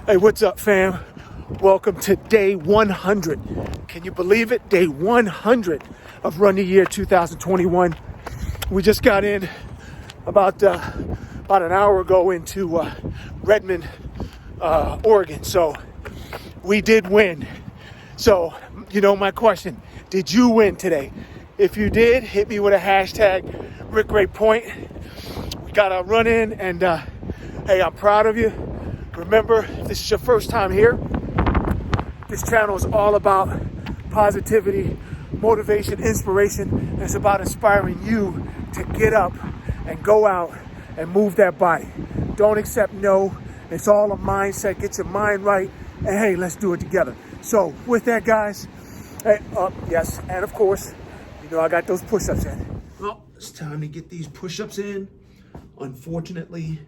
Hey, what's up, fam? Welcome to day 100. Can you believe it? Day 100 of Run the Year 2021. We just got in about an hour ago into Redmond, Oregon. So we did win. So, my question, did you win today? If you did, hit me with a hashtag #RickRayPoint. We got our run in, and hey, I'm proud of you. Remember, if this is your first time here, this channel is all about positivity, motivation, inspiration. It's about inspiring you to get up and go out and move that body. Don't accept no. It's all a mindset. Get your mind right. And hey, let's do it together. So with that, guys, hey, yes, and of course, I got those push-ups in. Well, it's time to get these push-ups in. Unfortunately,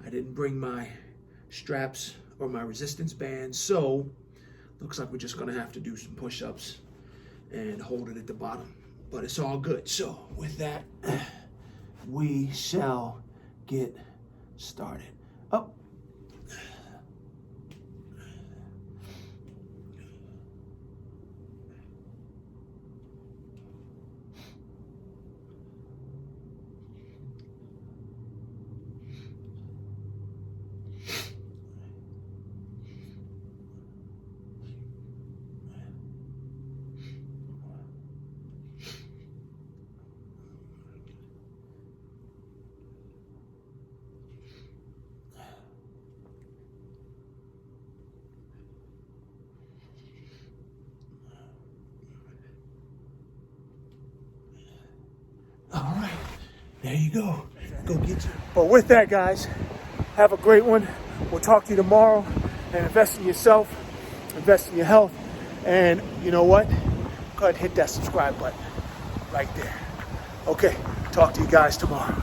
I didn't bring my straps or my resistance bands, so looks like we're just gonna have to do some push-ups and hold it at the bottom, but it's all good. So with that, we shall get started. Up. All right, there you go. Go get you. But with that, guys, have a great one. We'll talk to you tomorrow. And invest in yourself, invest in your health. And you know what? Go ahead and hit that subscribe button right there. Okay, talk to you guys tomorrow.